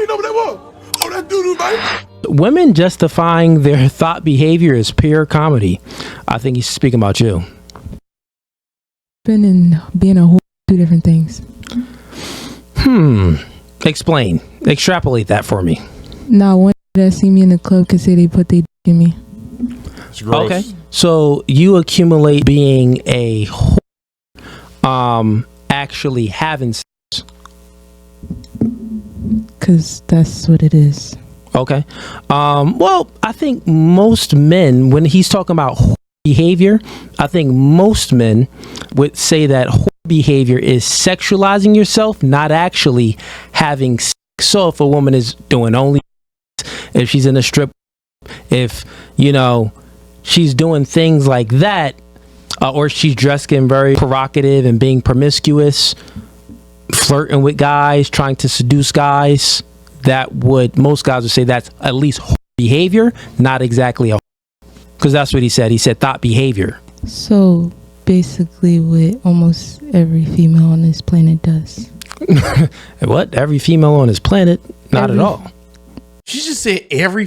know what that was? Oh, that's doo-doo, baby. Women justifying their thought behavior is pure comedy. I think he's speaking about you. Been in being a whore, two different things. Explain. Extrapolate that for me. Now, one that see me in the club could say they put their dick in me. It's gross. Okay. So you accumulate being a whore, actually having sex. Because that's what it is. Okay. Well, I think most men, when he's talking about whore behavior, I think most men would say that whore behavior is sexualizing yourself, not actually having sex. So if a woman is doing only, if she's in a strip, if, you know, she's doing things like that, or she's dressing very provocative and being promiscuous, flirting with guys, trying to seduce guys, most guys would say that's at least behavior, not exactly a, because that's what he said. He said thought behavior. So basically what almost every female on this planet does. What? Every female on this planet? Not at all. She just said every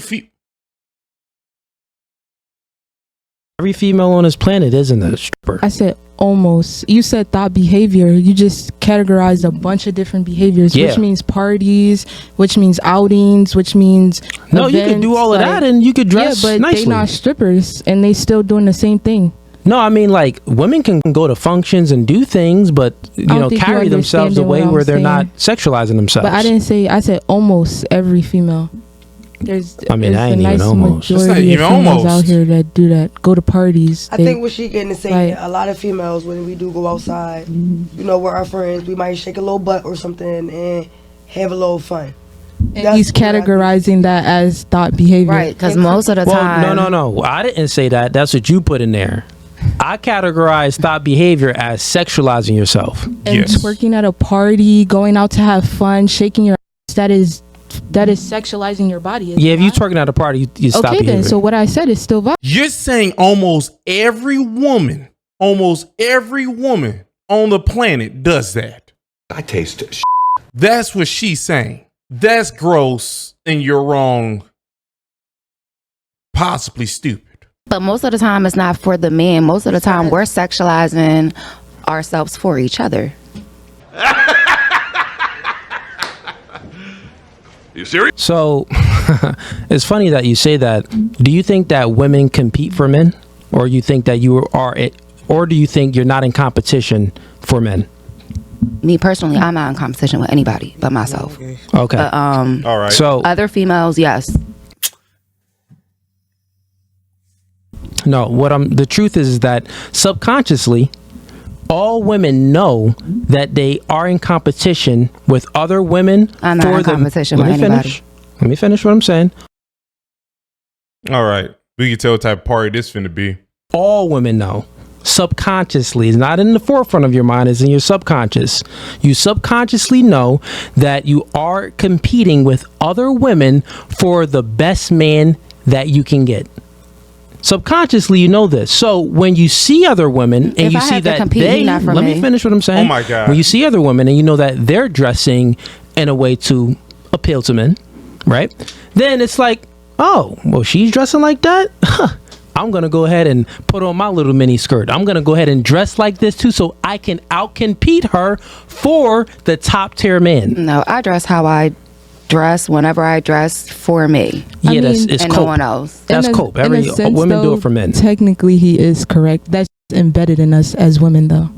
female on this planet isn't a stripper. I said almost. You said thought behavior. You just categorized a bunch of different behaviors, which means parties, which means outings, which means no, events, you could do all of that and you could dress but nicely. they not strippers and they still doing the same thing. No, I mean, like, women can go to functions and do things, but, you know, carry themselves away where they're not sexualizing themselves. But I didn't say, I said almost every female. There's I ain't a nice even almost. majority of females out here that do that, go to parties. I think what she getting to say, a lot of females, when we do go outside, you know, with our friends, we might shake a little butt or something and have a little fun. And he's categorizing that as thought behavior. Right, because most of the time... No. I didn't say that. That's what you put in there. I categorize thought behavior as sexualizing yourself. And twerking at a party, going out to have fun, shaking your ass, that is sexualizing your body. Yeah, if you twerking at a party, you stop behavior. Okay, then. So what I said is still valid. You're saying almost every woman on the planet does that. I taste shit. That's what she's saying. That's gross and you're wrong. Possibly stupid. But most of the time it's not for the men. Most of the time we're sexualizing ourselves for each other. You serious? So it's funny that you say that. Do you think that women compete for men, or you think that you are, or do you think you're not in competition for men? Me personally, I'm not in competition with anybody but myself. Okay. But, all right. So other females, yes. No, the truth is that subconsciously, all women know that they are in competition with other women. I'm not in competition with anybody. Let me finish what I'm saying. All right. We can tell what type of party this finna be. All women know. Subconsciously, it's not in the forefront of your mind, it's in your subconscious. You subconsciously know that you are competing with other women for the best man that you can get. Subconsciously, you know this. So when you see other women and you see that let me finish what I'm saying. Oh my God. When you see other women and you know that they're dressing in a way to appeal to men, right? Then it's like, oh, well, she's dressing like that? I'm going to go ahead and put on my little mini skirt. I'm going to go ahead and dress like this too so I can outcompete her for the top tier man. No, I dress how I dress whenever I dress for me. Yeah, it's and cope. No one else. That's cope. Every women do it for men. Technically, he is correct. That's embedded in us as women, though.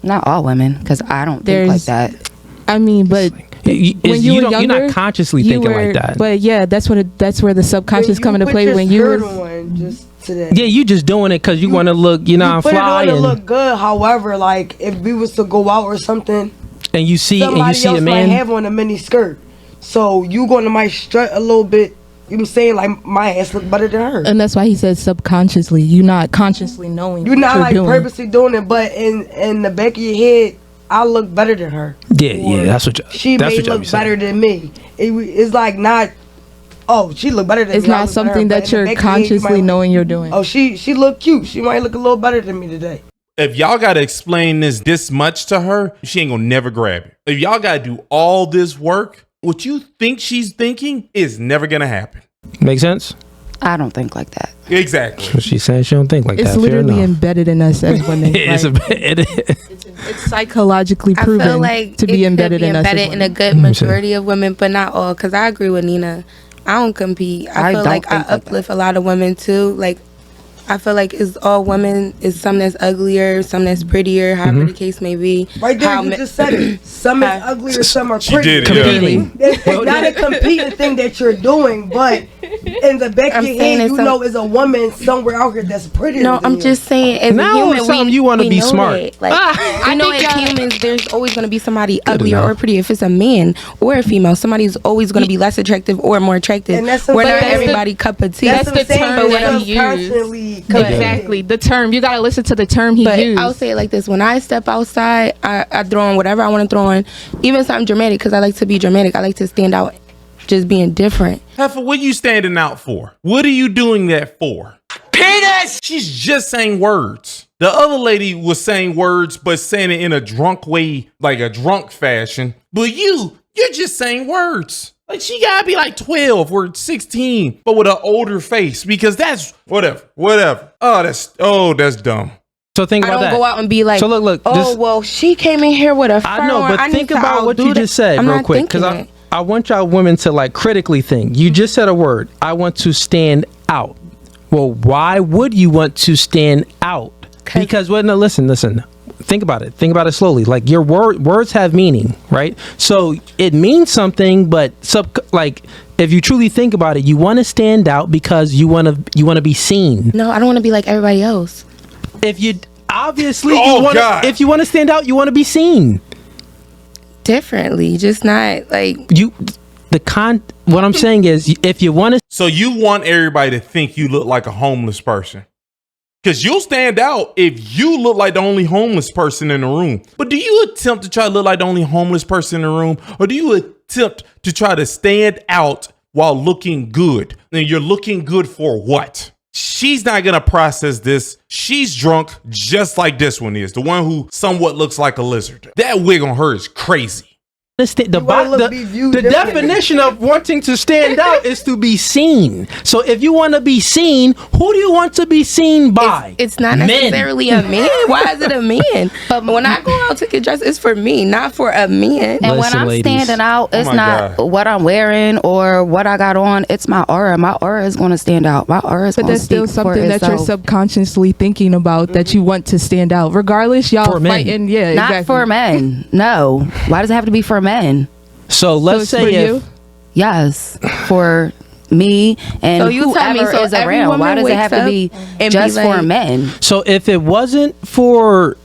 Not all women, because I don't think like that. I mean, but when you were younger, you're not consciously thinking like that. But yeah, that's where the subconscious come into play. When you were today. Yeah, you just doing it because you want to look, fly. Put it on to look good. However, like if we was to go out or something, and you see somebody else a man might have on a mini skirt, so you might strut a little bit. You know what I'm saying? Like my ass look better than her. And that's why he said subconsciously. You're not consciously knowing. You're not like purposely doing it, but in the back of your head, I look better than her. Yeah, that's what she may look better than me. It's like not. Oh, she look better than me. It's not something that you're consciously knowing you're doing. Oh, she look cute. She might look a little better than me today. If y'all got to explain this much to her, she ain't gonna never grab it. If y'all got to do all this work What you think she's thinking is never going to happen. Make sense? I don't think like that. Exactly. She's saying she don't think like that. It's literally embedded in us as women. It's psychologically I proven feel like to be embedded in us. Embedded in a good majority of women, but not all. Because I agree with Nina. I don't compete. I feel like I uplift a lot of women too. Like, I feel like it's all women. It's some that's uglier, some that's prettier, however the case may be. Right there, you just said it. Some is uglier, some are prettier. Competing. It's not a competing thing that you're doing, but in the back of your head, you know, is a woman somewhere out here that's prettier. No, I'm just saying, as now a human, you want to be smart. That. Like, I know as humans, there's always going to be somebody uglier or prettier. If it's a man or a female, somebody's always going to be less attractive or more attractive. And that's We're not everybody cup of tea. That's the term that he used. Exactly, the term. You gotta listen to the term he used. I'll say it like this: when I step outside, I throw on whatever I want to throw on, even something dramatic, because I like to be dramatic. I like to stand out, just being different. Heifer, what are you standing out for? What are you doing that for? Penis! She's just saying words. The other lady was saying words, but saying it in a drunk way, like a drunk fashion. But you're just saying words. Like, she gotta be like 12 or 16, but with an older face, because that's whatever. Oh, that's dumb. So think about that. I don't go out and be like, so look. Well, she came in here with a fur I know, but think about what you just said real quick, because I want y'all women to like critically think. You just said a word. I want to stand out. Well, why would you want to stand out? Because listen. Think about it. Think about it slowly. Like, your words have meaning, right? So it means something, but if you truly think about it, you want to stand out because you want to be seen. No, I don't want to be like everybody else. If you if you want to stand out, you want to be seen differently, just not like what I'm saying is, if you want to, so you want everybody to think you look like a homeless person. Because you'll stand out if you look like the only homeless person in the room. But do you attempt to try to look like the only homeless person in the room? Or do you attempt to try to stand out while looking good? And you're looking good for what? She's not going to process this. She's drunk just like this one is. The one who somewhat looks like a lizard. That wig on her is crazy. The definition of wanting to stand out is to be seen. So if you want to be seen, who do you want to be seen by? It's not necessarily a man. Why is it a man? But when I go out to get dressed, it's for me, not for a man. And when I'm standing out, it's not what I'm wearing or what I got on. It's my aura. My aura is going to stand out. My aura is going to speak for itself. But that's still something that you're subconsciously thinking about, that you want to stand out. Regardless, y'all fighting. Yeah, not exactly. for men. No. Why does it have to be for men? So let's say yes, for me and so you tell me, so is around. Why does it have to be just for men? So if it wasn't for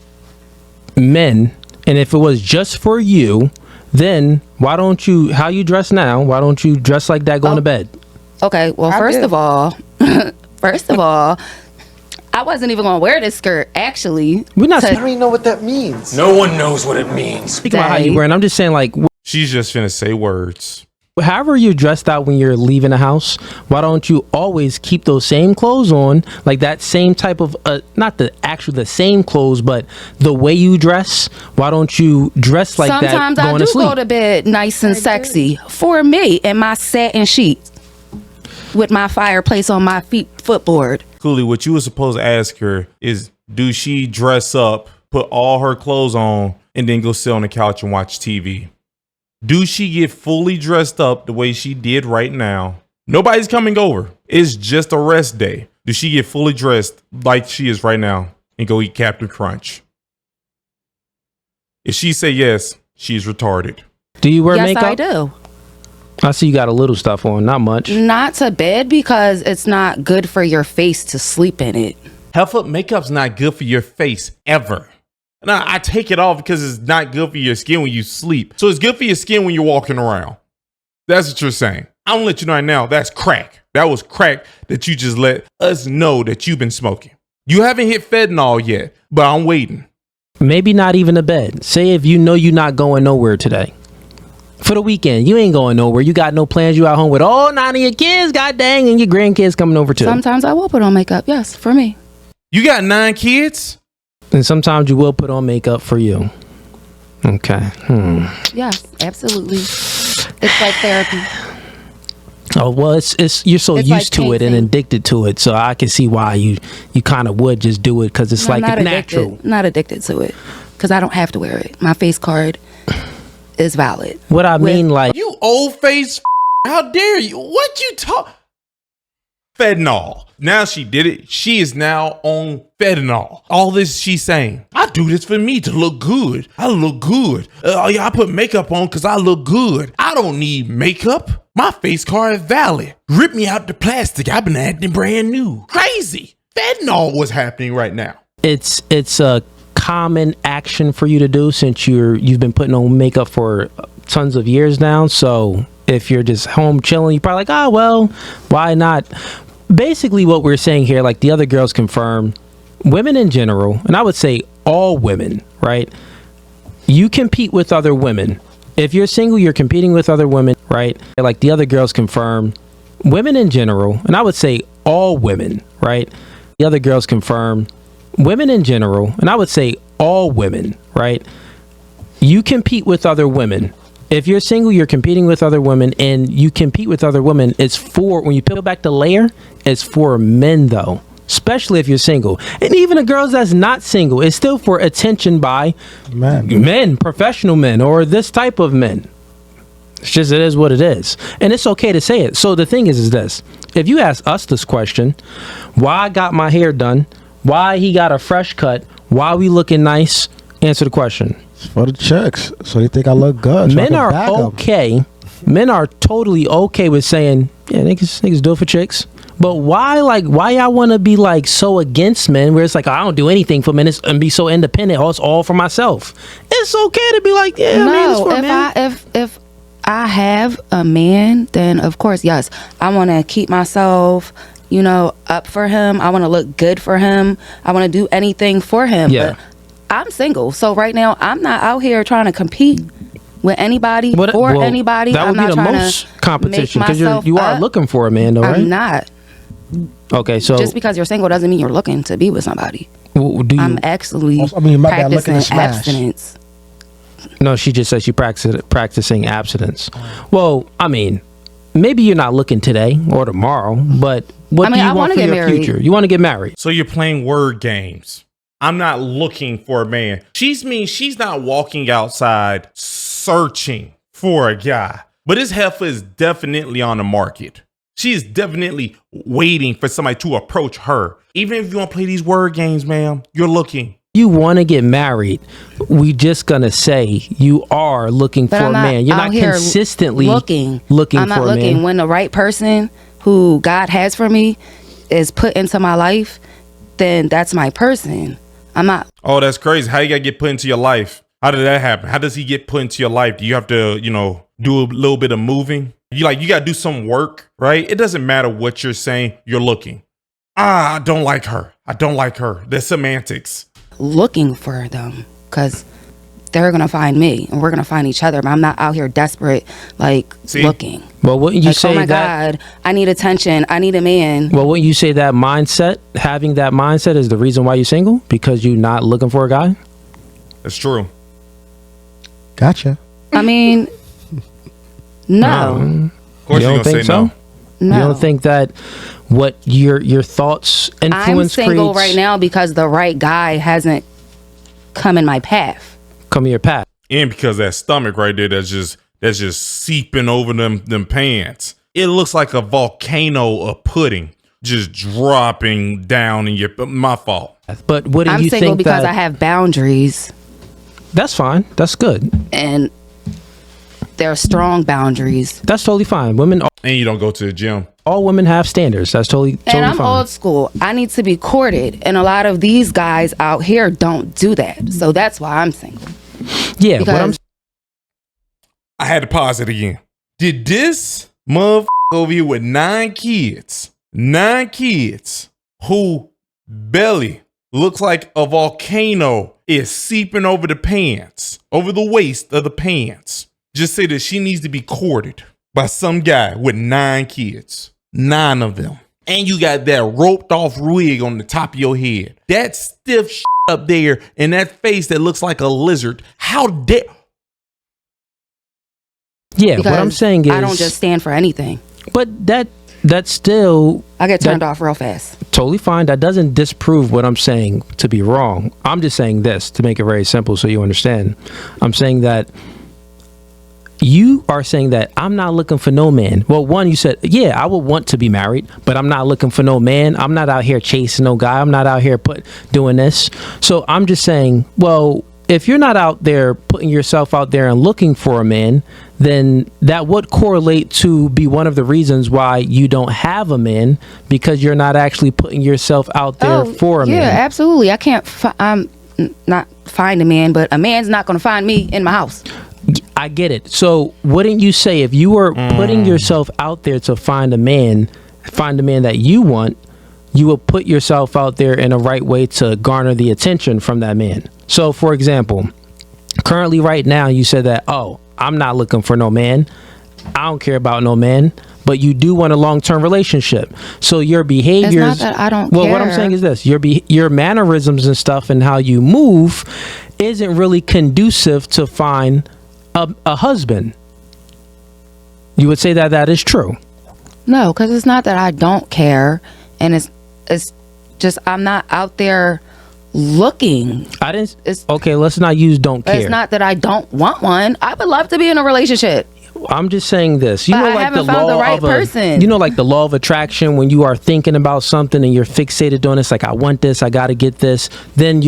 men and if it was just for you, then why don't you, how you dress now, why don't you dress like that going to bed? Okay, well, first of all, I wasn't even going to wear this skirt, actually. We're not. I don't even know what that means. No one knows what it means. Speak about how you wear it. I'm just saying, like, she's just finna say words. However you're dressed out when you're leaving the house, why don't you always keep those same clothes on, like that same type of, not the same clothes, but the way you dress? Why don't you dress like that Sometimes I do go to bed nice and sexy for me in my satin sheets with my fireplace on my footboard. Cooley, what you were supposed to ask her is, do she dress up, put all her clothes on, and then go sit on the couch and watch TV? Do she get fully dressed up the way she did right now? Nobody's coming over. It's just a rest day. Does she get fully dressed like she is right now and go eat Captain Crunch? If she say yes, she's retarded. Do you wear Yes, makeup? I do. I see you got a little stuff on, not much. Not to bed because it's not good for your face to sleep in it. Heifer, makeup's not good for your face ever. Now, I take it off because it's not good for your skin when you sleep. So it's good for your skin when you're walking around. That's what you're saying. I'm gonna let you know right now, that's crack. That was crack that you just let us know that you've been smoking. You haven't hit fentanyl yet, but I'm waiting. Maybe not even a bed. Say if you know you're not going nowhere today. For the weekend, you ain't going nowhere. You got no plans. You out home with all 9 of your kids, god dang, and your grandkids coming over too. Sometimes I will put on makeup, yes, for me. You got 9 kids? And sometimes you will put on makeup for you. Okay. Yes, absolutely. It's like therapy. Oh well, it's you're so It's used like to it and painting. addicted to it, so I can see why you kind of would just do it because it's No, like not it's natural. addicted. Not addicted to it because I don't have to wear it. My face card is valid. What I mean, like, You old face. How dare you? What you talk? Fentanyl. Now she did it. She is now on fentanyl. All this she's saying. I do this for me to look good. I look good. I put makeup on because I look good. I don't need makeup. My face card is valid. Rip me out the plastic. I've been acting brand new. Crazy. Fentanyl was happening right now. it's a common action for you to do since you've been putting on makeup for tons of years now. So if you're just home chilling, you're probably like, oh well, why not? Basically what we're saying here, like the other girls confirm, women in general, and I would say all women, right? You compete with other women. If you're single, you're competing with other women, right? Like the other girls confirm, women in general, and I would say all women, right? The other girls confirm, women in general, and I would say all women, right? You compete with other women. If you're single, you're competing with other women, and you compete with other women. It's for, when you peel back the layer, it's for men though, especially if you're single. And even the girls that's not single, it's still for attention by men, professional men, or this type of men. It's just, it is what it is. And it's okay to say it. So the thing is this, if you ask us this question, why I got my hair done, why he got a fresh cut, why we looking nice, answer the question. It's for the checks, so they think I look good. So I Men can are bag 'em. okay. Men are totally okay with saying, yeah, niggas do it for chicks. But why y'all want to be like so against men where it's like, I don't do anything for men and be so independent. Oh, it's all for myself. It's okay to be like, yeah, man, it's for men. If I have a man, then of course, yes, I want to keep myself, up for him. I want to look good for him. I want to do anything for him. Yeah. But I'm single, so right now I'm not out here trying to compete with anybody anybody. That would I'm be not the trying most to competition make because myself you are up. looking for a man, though, right? I'm not. Okay, so Just because you're single doesn't mean you're looking to be with somebody. do you? I'm actually I mean, my bad, looking practicing to smash. abstinence. No, she just said she practicing abstinence. Well, I mean, maybe you're not looking today or tomorrow, but what do you I want wanna for get your married. future? You want to get married? So you're playing word games. I'm not looking for a man. She's not walking outside searching for a guy. But this heifer is definitely on the market. She is definitely waiting for somebody to approach her. Even if you want to play these word games, ma'am, you're looking. You want to get married? We just gonna say you are looking But for I'm a not man. You're out not here consistently looking I'm not for a looking. man. When the right person who God has for me is put into my life, then that's my person. I'm not. Oh, that's crazy. How you gotta get put into your life? How did that happen? How does he get put into your life? Do you have to, do a little bit of moving? You gotta do some work, right? It doesn't matter what you're saying. You're looking. I don't like her. I don't like her. The semantics. Looking for them because they're gonna find me and we're gonna find each other. But I'm not out here desperate, looking. Well, wouldn't you say oh my that? God, I need attention. I need a man. Well, wouldn't you say that having that mindset is the reason why you're single? Because you're not looking for a guy? That's true. Gotcha. I mean, no, Of course You you're don't gonna say think so? no. no. You don't think that what your thoughts I'm influence single creates right now because the right guy hasn't come in my path. come in your path? And because that stomach right there, that's just seeping over them pants. It looks like a volcano of pudding just dropping down in my fault. But wouldn't I'm you single think because that I have boundaries that's fine? That's good. and they're strong boundaries. That's totally fine. And you don't go to the gym. All women have standards. That's totally And I'm fine. old school. I need to be courted. And a lot of these guys out here don't do that. So that's why I'm single. Yeah, what I'm Because I had to pause it again. Did this motherfucker over here with 9 kids, who belly looks like a volcano is seeping over the pants, over the waist of the pants, just say that she needs to be courted by some guy with 9 kids, 9 of them. And you got that roped off wig on the top of your head, that stiff shit up there, and that face that looks like a lizard. How dare... Yeah, what I'm saying is I don't just stand for anything. But that's still I get turned off real fast. Totally fine. That doesn't disprove what I'm saying to be wrong. I'm just saying this to make it very simple so you understand. I'm saying that you are saying that I'm not looking for no man. Well, one, you said, yeah, I would want to be married, but I'm not looking for no man. I'm not out here chasing no guy. I'm not out here doing this. So I'm just saying, well, if you're not out there putting yourself out there and looking for a man, then that would correlate to be one of the reasons why you don't have a man, because you're not actually putting yourself out there for a man. Yeah, absolutely. I can't, I'm not find a man, but a man's not going to find me in my house. I get it. So wouldn't you say if you were putting yourself out there to find a man that you want, you will put yourself out there in a right way to garner the attention from that man? So for example, currently right now you said that, oh, I'm not looking for no man. I don't care about no man, but you do want a long-term relationship. So your behaviors. It's not that I don't care. Well, what I'm saying is this: your mannerisms and stuff and how you move isn't really conducive to find a husband. You would say that that is true? No, because it's not that I don't care, and it's just I'm not out there looking. Okay, let's not use don't care. It's not that I don't want one. I would love to be in a relationship. I'm just saying this. You but know, I like haven't the found law the right of person. You know, like the law of attraction. When you are thinking about something and you're fixated on this, like I want this, I got to get this. Then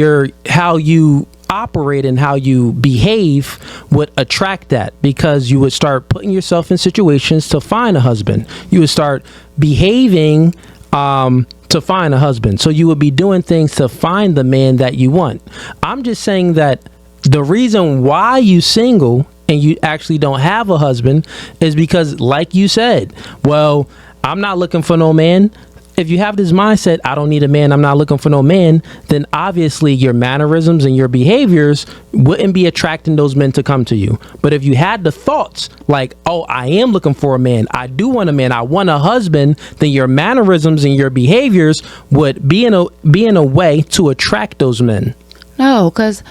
how you operate and how you behave would attract that, because you would start putting yourself in situations to find a husband. You would start behaving to find a husband. So you would be doing things to find the man that you want. I'm just saying that the reason why you single and you actually don't have a husband is because, like you said, well, I'm not looking for no man. If you have this mindset, I don't need a man, I'm not looking for no man, then obviously your mannerisms and your behaviors wouldn't be attracting those men to come to you. But if you had the thoughts like, oh, I am looking for a man, I do want a man, I want a husband, then your mannerisms and your behaviors would be in a way to attract those men. No, because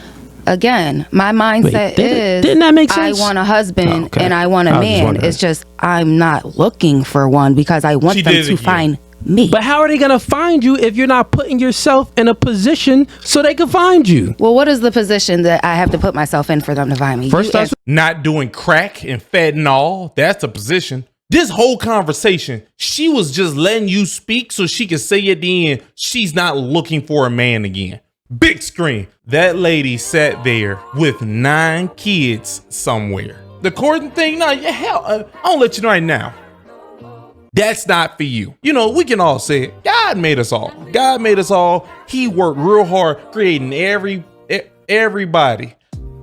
again, my mindset didn't that make sense? I want a husband and I want a man. It's just I'm not looking for one because I want them to find me. But how are they gonna find you if you're not putting yourself in a position so they can find you? Well, what is the position that I have to put myself in for them to find me? First, not doing crack and fentanyl. That's the position. This whole conversation, she was just letting you speak so she could say at the end she's not looking for a man again. Big screen. That lady sat there with 9 kids somewhere. The courting thing, no, yeah, hell, I'll let you know right now. That's not for you. You know, we can all say it. God made us all. God made us all. He worked real hard creating everybody.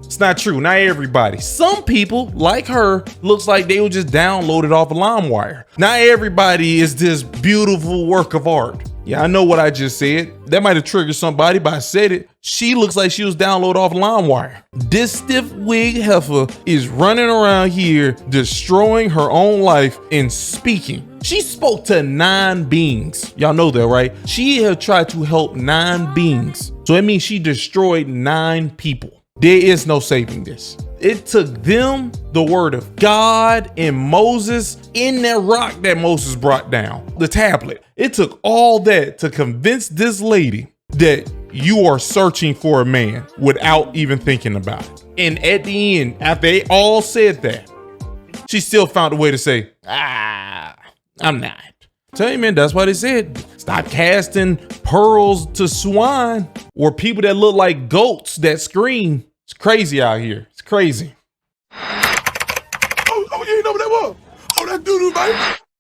It's not true. Not everybody. Some people, like her, looks like they were just downloaded off a LimeWire. Not everybody is this beautiful work of art. Yeah, I know what I just said. That might have triggered somebody, but I said it. She looks like she was downloaded off LimeWire. This stiff wig heifer is running around here destroying her own life and speaking. She spoke to 9 beings. Y'all know that, right? She have tried to help 9 beings. So it means she destroyed 9 people. There is no saving this. It took them, the word of God and Moses in that rock that Moses brought down, the tablet. It took all that to convince this lady that you are searching for a man without even thinking about it. And at the end, after they all said that, she still found a way to say, I'm not. Tell you, man, that's why they said, stop casting pearls to swine or people that look like goats that scream. It's crazy out here. It's crazy. Oh, you know what that was? Oh, that doo-doo, baby.